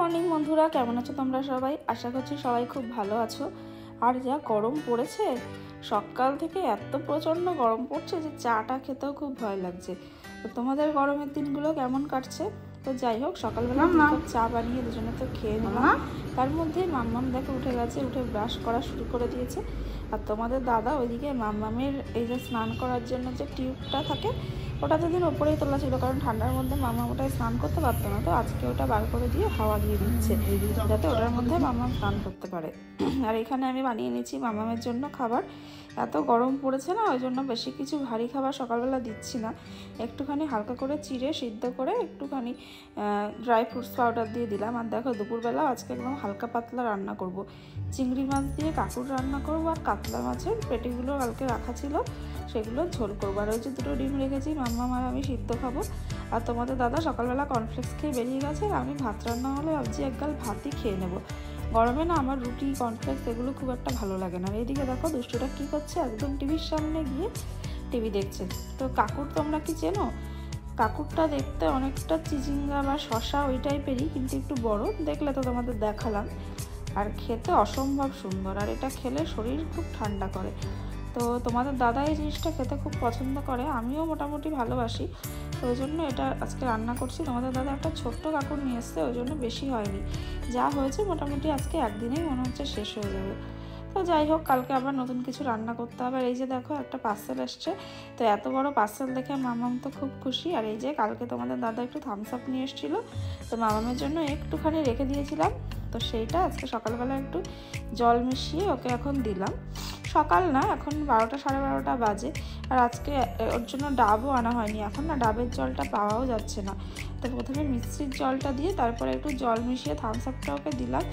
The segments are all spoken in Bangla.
মর্নিং বন্ধুরা, কেমন আছো তোমরা সবাই? আশা করছি সবাই খুব ভালো আছো। আর যা গরম পড়েছে, সকাল থেকে এত প্রচণ্ড গরম পড়ছে যে চাটা খেতেও খুব ভয় লাগছে। তো তোমাদের গরমের দিনগুলো কেমন কাটছে? তো যাই হোক, সকালবেলা 2 কাপ চা বানিয়ে দুজনে তো খেয়ে নিলাম। তার মধ্যে মাম্মাম দেখো উঠে গেছে, উঠে ব্রাশ করা শুরু করে দিয়েছে। আর তোমাদের দাদা ওইদিকে মাম্মামের এই যে স্নান করার জন্য যে টিউবটা থাকে, ওটা দুদিন ওপরেই তোলা ছিল, কারণ ঠান্ডার মধ্যে মাম্মা ওটায় স্নান করতে পারতো না। তো আজকে ওটা বার করে দিয়ে হাওয়া দিয়ে দিচ্ছে, যাতে ওটার মধ্যে মাম্মাম স্নান করতে পারে। আর এখানে আমি বানিয়ে নিয়েছি মাম্মামের জন্য খাবার। এত গরম পড়েছে না, ওই জন্য বেশি কিছু ভারী খাবার সকালবেলা দিচ্ছি না। একটুখানি হালকা করে চিড়ে সিদ্ধ করে একটুখানি ড্রাই ফ্রুটস পাউডার দিয়ে দিলাম। আর দেখো দুপুরবেলাও আজকে একদম হালকা পাতলা রান্না করব। চিংড়ি মাছ দিয়ে কাঁকুর রান্না করবো, আর কাতলা মাছের পেটিগুলো কালকে রাখা ছিল, সেগুলো ঝোল করবো। আর ওই যে 2টো ডিম রেখেছি, মাম্মাম আর আমি সিদ্ধ খাবো। আর তোমাদের দাদা সকালবেলা কর্নফ্লেক্স খেয়ে বেরিয়ে গেছে। আর আমি ভাত রান্না হলে ভাবছি একগাল ভাতই খেয়ে নেবো। গরমে না আমার রুটি কর্নফ্লেক্স এগুলো খুব একটা ভালো লাগে না। আর এইদিকে দেখো দুষ্টুটা কী করছে, একদম টিভির সামনে গিয়ে টিভি দেখছে। তো কাকুর তোমরা কি চেনো? কাকুরটা দেখতে অনেকটা চিচিঙ্গা বা শশা ওই টাইপেরই, কিন্তু একটু বড়। দেখলে তো তোমাদের দেখালাম। আর খেতে অসম্ভব সুন্দর, আর এটা খেলে শরীর খুব ঠান্ডা করে। তো তোমাদের দাদা এই জিনিসটা খেতে খুব পছন্দ করে, আমিও মোটামুটি ভালোবাসি। তো ওই জন্য এটা আজকে রান্না করছি। তোমাদের দাদা একটা ছোট্ট কাকুর নিয়ে এসছে, ওই জন্য বেশি হয়নি। যা হয়েছে মোটামুটি আজকে একদিনেই মনে হচ্ছে শেষ হয়ে যাবে। তো যাই হোক, কালকে আবার নতুন কিছু রান্না করতে হবে। আর এই যে দেখো একটা পার্সেল এসছে। তো এত বড় পার্সেল দেখে মামাম তো খুব খুশি। আর এই যে কালকে তোমাদের দাদা একটু থামস আপ নিয়ে এসেছিলো, তো মামামের জন্য একটুখানি রেখে দিয়েছিলাম। তো সেইটা আজকে সকালবেলা একটু জল মিশিয়ে ওকে এখন দিলাম। সকাল না, এখন 12টা সাড়ে 12টা বাজে। আর আজকে ওর জন্য ডাবও আনা হয়নি, এখন না ডাবের জলটা পাওয়াও যাচ্ছে না। তো প্রথমে মিষ্টির জলটা দিয়ে তারপরে একটু জল মিশিয়ে থামস আপটা ওকে দিলাম।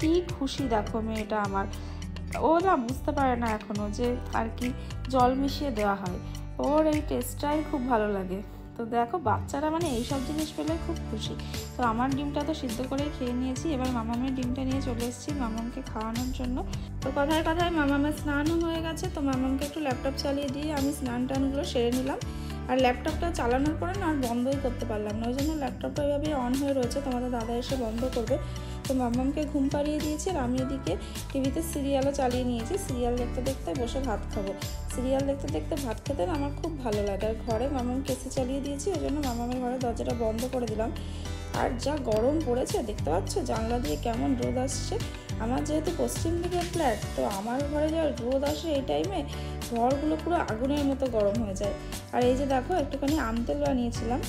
কি খুশি দেখো মেয়েটা আমার। ও না বুঝতে পারে না এখনও যে আর কি জল মিশিয়ে দেওয়া হয়। ওর এই টেস্টটাই খুব ভালো লাগে। তো দেখো বাচ্চারা মানে এইসব জিনিস পেলে খুব খুশি। তো আমার ডিমটা তো সিদ্ধ করেই খেয়ে নিয়েছি, এবার মামামের ডিমটা নিয়ে চলে এসেছি মামামকে খাওয়ানোর জন্য। তো কথায় কথায় মামামের স্নানও হয়ে গেছে। তো মামামকে একটু ল্যাপটপ চালিয়ে দিয়ে আমি স্নান টানগুলো সেরে নিলাম। আর ল্যাপটপটা চালানোর পরে না আর বন্ধই করতে পারলাম না, ওই জন্য ল্যাপটপটা এভাবেই অন হয়ে রয়েছে, তোমাদের দাদা এসে বন্ধ করবে। তো মামামকে ঘুম পাড়িয়ে দিয়েছি, আর আমি এদিকে টিভিতে সিরিয়ালও চালিয়ে নিয়েছি। সিরিয়াল দেখতে দেখতে বসে ভাত খাবো। সিরিয়াল দেখতে দেখতে ভাত খেতে আমার খুব ভালো লাগে। আর ঘরে মামামকে এসি চালিয়ে দিয়েছি, ওই জন্য মামামের ঘরে দরজাটা বন্ধ করে দিলাম। আর যা গরম পড়েছে দেখতে পাচ্ছ, জানলা দিয়ে কেমন রোদ আসছে। আমার যেহেতু পশ্চিম দিকে ফ্ল্যাট, তো আমার ঘরে যা রোদ আসে এই টাইমে, ঘরগুলো পুরো আগুনের মতো গরম হয়ে যায়। আর এই যে দেখো একটুখানি আম তেল বানিয়েছিলাম।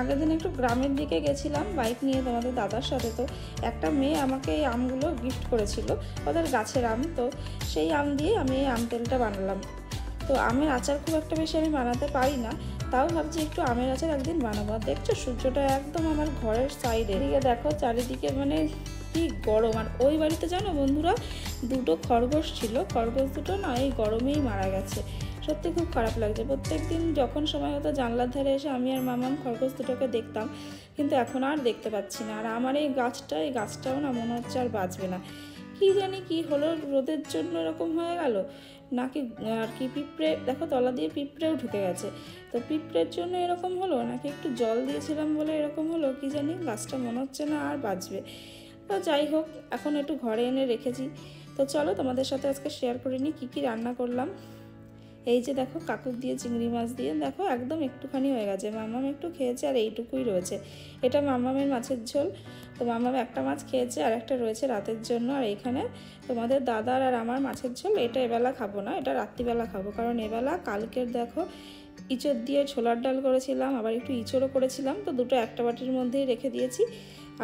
আগের দিন একটু গ্রামের দিকে গেছিলাম বাইক নিয়ে তোমাদের দাদার সাথে। তো একটা মেয়ে আমাকে এই আমগুলো গিফট করেছিল, ওদের গাছের আম। তো সেই আম দিয়ে আমি এই আম তেলটা বানালাম। তো আমের আচার খুব একটা বেশি আমি বানাতে পারি না, তাও ভাবছি একটু আমের আচার একদিন বানাবো। আর দেখছো সূর্যটা একদম আমার ঘরের সাইডে, এদিকে দেখো চারিদিকে মানে কি গরম। আর ওই বাড়িতে জানো বন্ধুরা, 2টো খরগোশ ছিল, খরগোশ দুটো না এই গরমেই মারা গেছে। সত্যি খুব খারাপ লাগছে। প্রত্যেক দিন যখন সময় হতো জানলার ধারে এসে আমি আর মামাম খরগোশ দুটোকে দেখতাম, কিন্তু এখন আর দেখতে পাচ্ছি না। আর আমার এই গাছটাও না মনে হচ্ছে আর বাঁচবে না। কি জানি কি হলো, রোদের জন্য এরকম হয়ে গেল নাকি, আর কি পিঁপড়ে দেখো তলা দিয়ে পিঁপড়েও ঢুকে গেছে। তো পিঁপড়ের জন্য এরকম হলো নাকি একটু জল দিয়েছিলাম বলে এরকম হলো, কি জানি গাছটা মনে হচ্ছে না আর বাঁচবে। তো যাই হোক, এখন একটু ঘরে এনে রেখেছি। তো চলো তোমাদের সাথে আজকে শেয়ার করে নিই কী কী রান্না করলাম। এই যে দেখো কাকুর দিয়ে চিংড়ি মাছ দিয়ে দেখো একদম একটুখানি হয়ে গেছে, মামাম একটু খেয়েছে আর এইটুকুই রয়েছে। এটা মামামের মাছের ঝোল। তো মামাম একটা মাছ খেয়েছে আর একটা রয়েছে রাতের জন্য। আর এখানে তোমাদের দাদার আর আমার মাছের ঝোল, এটা এবেলা খাবো না, এটা রাত্রিবেলা খাবো। কারণ এবেলা কালকের দেখো ইঁচড় দিয়ে ছোলার ডাল করেছিলাম, আবার একটু ইঁচড়ও করেছিলাম। তো দুটো একটা বাটির মধ্যেই রেখে দিয়েছি।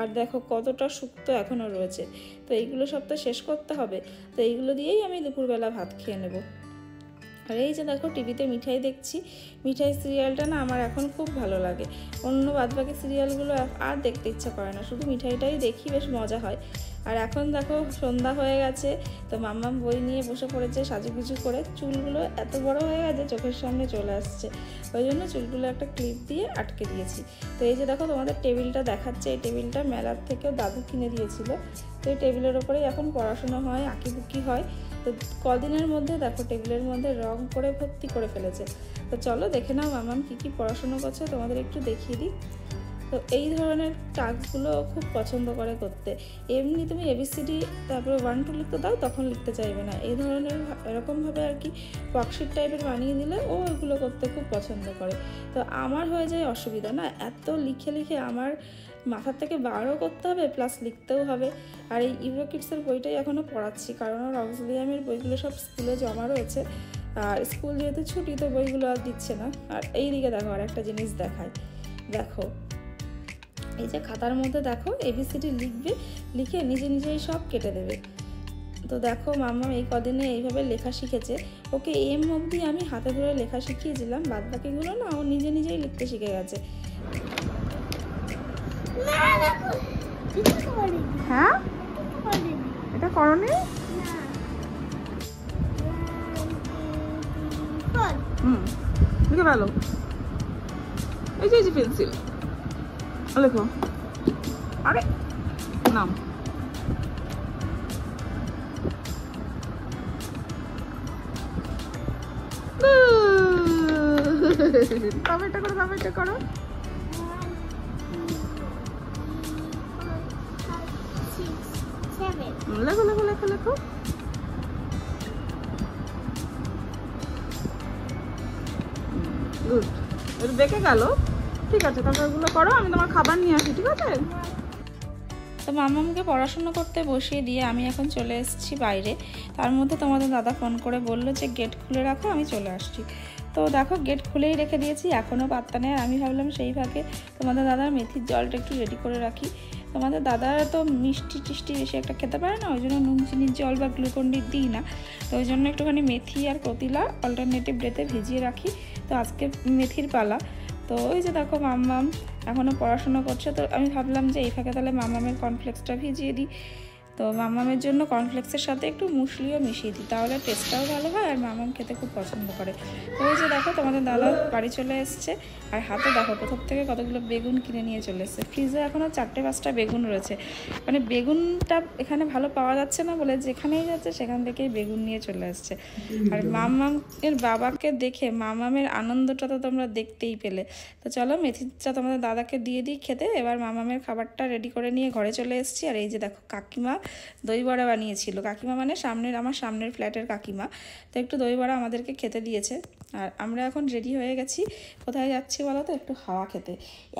আর দেখো কতটা শুক্তো এখনও রয়েছে। তো এইগুলো সব তো শেষ করতে হবে। তো এইগুলো দিয়েই আমি দুপুরবেলা ভাত খেয়ে নেবো। আর এই যে দেখো টিভিতে মিঠাই দেখছি। মিঠাই সিরিয়ালটা না আমার এখন খুব ভালো লাগে। অন্য বাদবাকি সিরিয়ালগুলো আর দেখতে ইচ্ছা করে না, শুধু মিঠাইটাই দেখি, বেশ মজা হয়। আর এখন দেখো সন্ধ্যা হয়ে গেছে, তো মাম্মাম বই নিয়ে বসে পড়েছে সাজুগুজু করে। চুলগুলো এত বড় হয়ে গেছে চোখের সামনে চলে আসছে, ওই জন্য চুলগুলো একটা ক্লিপ দিয়ে আটকে দিয়েছি। তো এই যে দেখো তোমাদের টেবিলটা দেখাচ্ছে, এই টেবিলটা মেলার থেকেও দাদু কিনে দিয়েছিল। তো এই টেবিলের ওপরেই এখন পড়াশোনা হয়, আঁকিবুকি হয়। তো কদিনের মধ্যে দেখো টেবিলের মধ্যে রং করে ভর্তি করে ফেলেছে। তো চলো দেখে নাও মামাম কী কী পড়াশোনা করছে, তোমাদের একটু দেখিয়ে দিই। তো তো এই ধরনের টাস্কগুলো খুব পছন্দ করে করতে। এমনি তুমি ABCD তারপরে 1 2 লিখতে দাও, তখন লিখতে চাইবে না। এই ধরনের এরকমভাবে আর কি ওয়ার্কশিট টাইপের বানিয়ে দিলে ও এগুলো করতে খুব পছন্দ করে। তো আমার হয়ে যায় অসুবিধা না, এত লিখে লিখে আমার মাথার থেকে বারও করতে হবে, প্লাস লিখতেও হবে। আর এই ইউরো কিডসের বইটাই এখনও পড়াচ্ছি, কারণ ওর অক্সিলিয়ামের বইগুলো সব স্কুলে জমা রয়েছে, আর স্কুল যেহেতু ছুটি তো বইগুলো আর দিচ্ছে না। আর এই দিকে দেখো আর একটা জিনিস দেখায়, দেখো এই যে খাতার মধ্যে দেখো ABCD লিখবে, লিখে নিজে নিজেই সব কেটে দেবে। তো দেখো মাম্মাম এই কদিনে এইভাবে লেখা শিখেছে। ওকে এম অবধি আমি হাতে ধরে লেখা শিখিয়েছিলাম, বাদ বাকিগুলো না ও নিজে নিজেই লিখতে শিখে গেছে। হ্যাঁ, এটা করনি? লিখে ভালো, এই যে পেন্সিল লেখো। আরে নাম এটা করো, এটা করো। লেখো লেখো লেখো লেখো। গুড, এটা দেখে গেল। ঠিক আছে, তারপর ওগুলো করো, আমি তোমার খাবার নিয়ে আসি, ঠিক আছে? তো মাম্মামকে পড়াশুনো করতে বসিয়ে দিয়ে আমি এখন চলে এসেছি বাইরে। তার মধ্যে তোমাদের দাদা ফোন করে বললো যে গেট খুলে রাখো, আমি চলে আসছি। তো দেখো গেট খুলেই রেখে দিয়েছি, এখনও পাত্তা নেই। আমি ভাবলাম সেই ফাঁকে তোমাদের দাদার মেথির জলটা একটু রেডি করে রাখি। তোমাদের দাদারা তো মিষ্টি টিষ্টি বেশি একটা খেতে পারে না, ওই জন্য নুন চিনির জল বা গ্লুকন্ডি দিই না। তো ওই জন্য একটুখানি মেথি আর কতিলা অল্টারনেটিভ ডেতে ভিজিয়ে রাখি। তো আজকে মেথির পালা। তো ওই যে দেখো মাম্মাম এখনও পড়াশুনো করছে, তো আমি ভাবলাম যে এই ফাঁকে তাহলে মাম্মামের কর্নফ্লেক্সটা ভিজিয়ে দিই। তো মাম্মামের জন্য কর্নফ্লেক্সের সাথে একটু মুসলিও মিশিয়ে দিই, তাহলে টেস্টটাও ভালো হয় আর মাম্মাম খেতে খুব পছন্দ করে। তো ওই যে দেখো তোমাদের দাদা বাড়ি চলে এসছে, আর হাতে দেখো কোথাও থেকে কতগুলো বেগুন কিনে নিয়ে চলে এসছে। ফ্রিজে এখনও 4টে 5টা বেগুন রয়েছে, মানে বেগুনটা এখানে ভালো পাওয়া যাচ্ছে না বলে যেখানেই যাচ্ছে সেখান থেকেই বেগুন নিয়ে চলে আসছে। আর মাম্মামের বাবাকে দেখে মাম্মামের আনন্দটা তো তোমরা দেখতেই পেলে। তো চলো মেথিটা তোমাদের দাদাকে দিয়ে দিই খেতে। এবার মাম্মামের খাবারটা রেডি করে নিয়ে ঘরে চলে এসেছি। আর এই যে দেখো কাকিমা দই বড়া বানিয়েছিল। কাকিমা মানে আমার সামনের ফ্ল্যাটের কাকিমা। তো একটু দই বড়া আমাদেরকে খেতে দিয়েছে। আর আমরা এখন রেডি হয়ে গেছি। কোথায় যাচ্ছি বলো তো? একটু হাওয়া খেতে।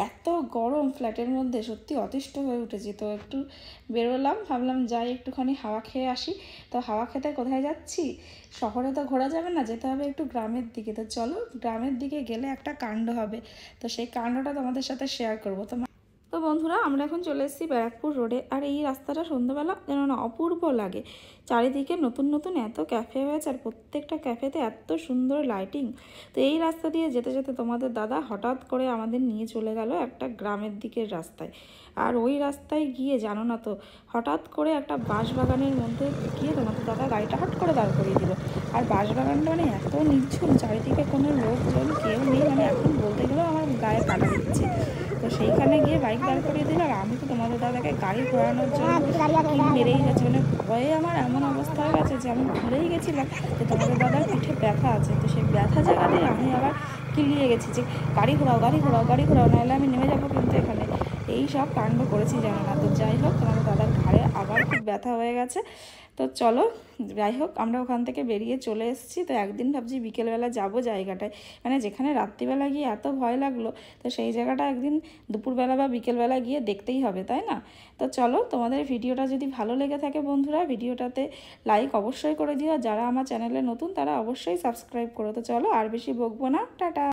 এত গরম ফ্ল্যাটের মধ্যে, সত্যি অতিষ্ঠ হয়ে উঠেছি। তো একটু বেরোলাম, ভাবলাম যাই একটুখানি হাওয়া খেয়ে আসি। তো হাওয়া খেতে কোথায় যাচ্ছি? শহরে তো ঘোরা যাবে না, যেতে হবে একটু গ্রামের দিকে। তো চলো, গ্রামের দিকে গেলে একটা কাণ্ড হবে, তো সেই কাণ্ডটা তোমাদের সাথে শেয়ার করবো। তো বন্ধুরা, আমরা এখন চলে এসেছি ব্যারাকপুর রোডে। আর এই রাস্তাটা সন্ধ্যাবেলা যেন না অপূর্ব লাগে। চারিদিকে নতুন নতুন এত ক্যাফে হয়েছে, আর প্রত্যেকটা ক্যাফেতে এত সুন্দর লাইটিং। তো এই রাস্তা দিয়ে যেতে যেতে তোমাদের দাদা হঠাৎ করে আমাদের নিয়ে চলে গেল একটা গ্রামের দিকের রাস্তায়। আর ওই রাস্তায় গিয়ে জানো না তো, হঠাৎ করে একটা বাঁশবাগানের মধ্যে গিয়ে তোমাদের দাদা গাড়িটা হট করে দাঁড় করিয়ে দিল। আর বাঁশবাগানটা মানে এত নিঝুম, চারিদিকে কোনো লোকজন কেউ নেই, মানে এখন বলতে গেলেও আমার গায়ে কাটা দিচ্ছে। তো সেইখানে গিয়ে বাইক দাঁড় করিয়ে দিল। আর আমি তো তোমাদের দাদাকে গাড়ি ঘোরানোর জন্য মেরেই গেছি, মানে ভয়ে আমার এমন অবস্থা হয়ে গেছে যে আমি ভুলেই গেছিলাম যে তোমাদের দাদার পিঠে ব্যথা আছে। তো সেই ব্যথা জায়গাতে আমি আবার কিলিয়ে গেছি যে গাড়ি ঘোরাও, গাড়ি ঘোরাও, গাড়ি ঘোরাও, নাহলে আমি নেমে যাবো কিন্তু এখানে। এই সব কাণ্ড করেছি জানো না। তো যাই হোক, তোমাদের দাদার ঘাড়ে আবার খুব ব্যথা হয়ে গেছে। তো চলো, যাই হোক আমরা ওখান থেকে বেরিয়ে চলে এসেছি। তো একদিন ভাবছি বিকেলবেলা যাবো জায়গাটায়, মানে যেখানে রাত্রিবেলা গিয়ে এত ভয় লাগলো, তো সেই জায়গাটা একদিন দুপুরবেলা বা বিকেলবেলা গিয়ে দেখতেই হবে, তাই না? তো চলো, তোমাদের ভিডিওটা যদি ভালো লেগে থাকে বন্ধুরা, ভিডিওটাতে লাইক অবশ্যই করে দিও। যারা আমার চ্যানেলে নতুন তারা অবশ্যই সাবস্ক্রাইব করো। তো চলো, আর বেশি বকবো না, টাটা।